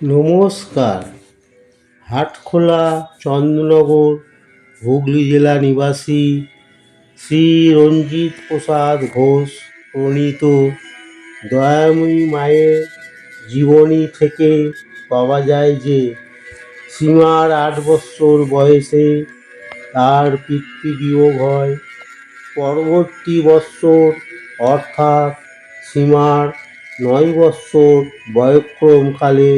নমস্কার। হাটখোলা, চন্দ্রনগর, হুগলি জেলা নিবাসী শ্রী রঞ্জিত প্রসাদ ঘোষ প্রণীত দয়াময়ী মায়ের জীবনী থেকে পাওয়া যায় যে সীমার ৮ বৎসর বয়সে তার পিতৃবিয়োগ হয়। পরবর্তী বৎসর অর্থাৎ সীমার ৯ বৎসর বয়ঃক্রমকালে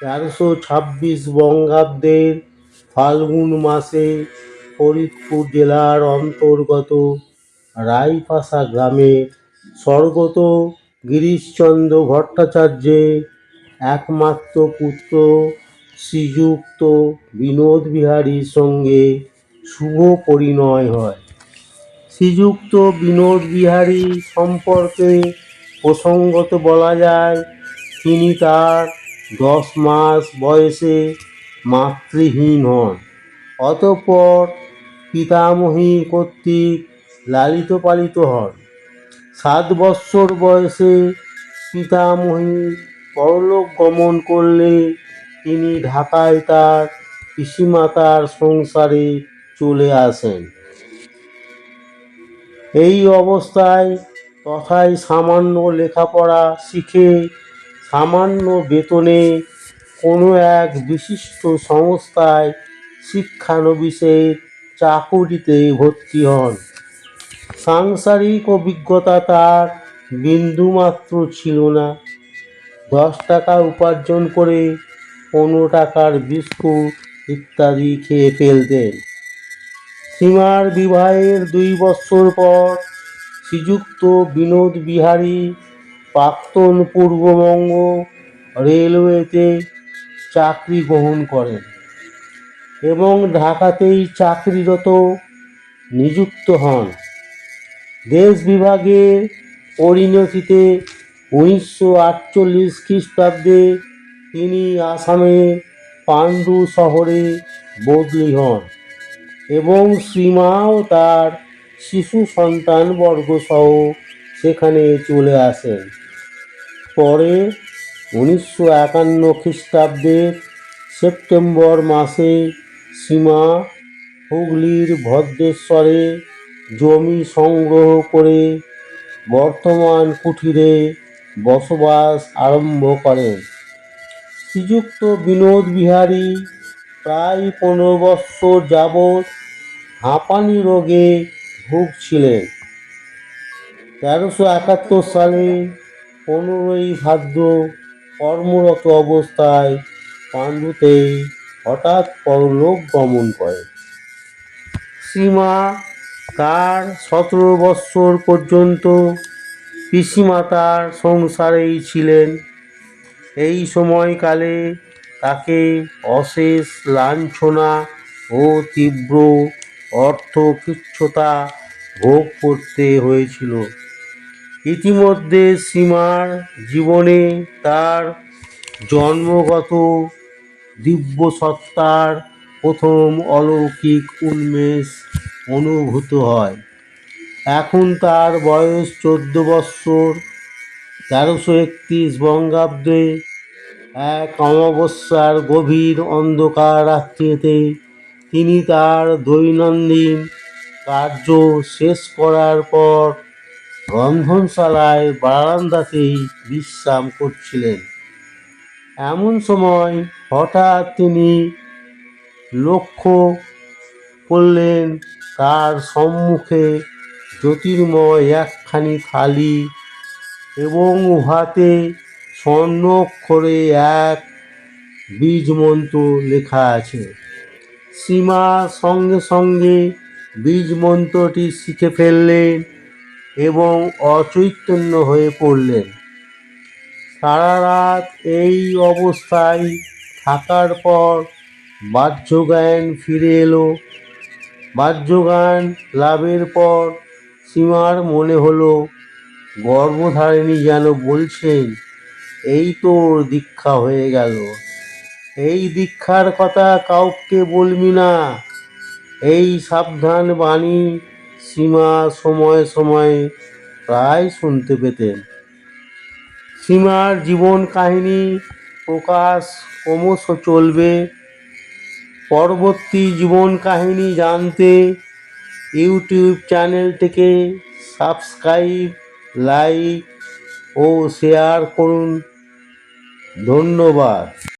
১৩২৬ বঙ্গাব্দের ফাল্গুন মাসে ফরিদপুর জেলার অন্তর্গত রাইপাশা গ্রামের স্বর্গত গিরিশচন্দ্র ভট্টাচার্যের একমাত্র পুত্র শ্রীযুক্ত বিনোদ বিহারীর সঙ্গে শুভ পরিণয় হয়। শ্রীযুক্ত বিনোদ বিহারী সম্পর্কে প্রসঙ্গত বলা যায়, তিনি তার ১০ মাস বয়সে মাতৃহীন হন। অতঃপর পিতামহী কর্তৃক লালিত পালিত হন। ৭ বৎসর বয়সে পিতামহী পরলোক গমন করলে তিনি ঢাকায় তার পিসিমাতার সংসারে চলে আসেন। এই অবস্থায় তথায় সামান্য লেখাপড়া শিখে সামান্য বেতনে কোনো এক বিশিষ্ট সংস্থায় শিক্ষানবিশের চাকুরিতে ভর্তি হন। সাংসারিক অভিজ্ঞতা তার বিন্দুমাত্র ছিল না। ১০ টাকা উপার্জন করে ১৫ টাকার বিস্কুট ইত্যাদি খেয়ে ফেলতেন। সীমার বিবাহের ২ বৎসর পর শ্রীযুক্ত বিনোদ বিহারী প্রাক্তন পূর্ববঙ্গ রেলওয়েতে চাকরি গ্রহণ করেন এবং ঢাকাতেই চাকরিরত নিযুক্ত হন। দেশ বিভাগের পরিণতিতে ১৯৪৮ খ্রিস্টাব্দে তিনি আসামের পাণ্ডু শহরে বদলি হন এবং সীমা ও তার শিশু সন্তানবর্গসহ সেখানে চলে আসেন। পরে ১৯৫১ খ্রিস্টাব্দের সেপ্টেম্বর মাসে সীমা হুগলির ভদ্রেশ্বরে জমি সংগ্রহ করে বর্তমান কুঠিরে বসবাস আরম্ভ করেন। শ্রীযুক্ত বিনোদ বিহারী প্রায় ১৫ বৎসর যাবৎ হাঁপানি রোগে ভুগছিলেন। ১৩৭১ সালে ১৫ই ভাদ্র কর্মরত অবস্থায় পাণ্ডুতেই হঠাৎ পরলোক গমন করেন। সীমা তার ১৭ বৎসর পর্যন্ত পিসিমাতার সংসারেই ছিলেন। এই সময়কালে তাকে অশেষ লাঞ্ছনা ও তীব্র অর্থকৃচ্ছ্রতা ভোগ করতে হয়েছিল। ইতিমধ্যে সীমার জীবনে তার জন্মগত দিব্যসত্তার প্রথম অলৌকিক উন্মেষ অনুভূত হয়। এখন তার বয়স ১৪ বৎসর। ১৩৩১ বঙ্গাব্দে এক অমাবস্যার গভীর অন্ধকার রাত্রিতে তিনি তার দৈনন্দিন কার্য শেষ করার পর রন্ধনশালায় বারান্দাতেই বিশ্রাম করছিলেন। এমন সময় হঠাৎ তিনি লক্ষ্য করলেন তার সম্মুখে জ্যোতির্ময় একখানি থালি এবং উহাতে স্বর্ণাক্ষরে এক বীজমন্ত্র লেখা আছে। সীমা সঙ্গে সঙ্গে বীজমন্ত্রটি শিখে ফেললেন এবং অচৈতন্য হয়ে পড়লেন। সারা রাত এই অবস্থায় থাকার পর বাহ্যজ্ঞান ফিরে এলো। বাহ্যজ্ঞান লাভের পর সীমার মনে হলো গর্ভধারিণী যেন বলছেন, এই তোর দীক্ষা হয়ে গেল, এই দীক্ষার কথা কাউকে বলবি না। এই সাবধান বাণী সীমা সময়ে সময়ে প্রায় শুনতে পেতেন। সীমার জীবন কাহিনী প্রকাশ ক্রমশ চলবে। পরবর্তী জীবন কাহিনী জানতে ইউটিউব চ্যানেলটিকে সাবস্ক্রাইব, লাইক ও শেয়ার করুন। ধন্যবাদ।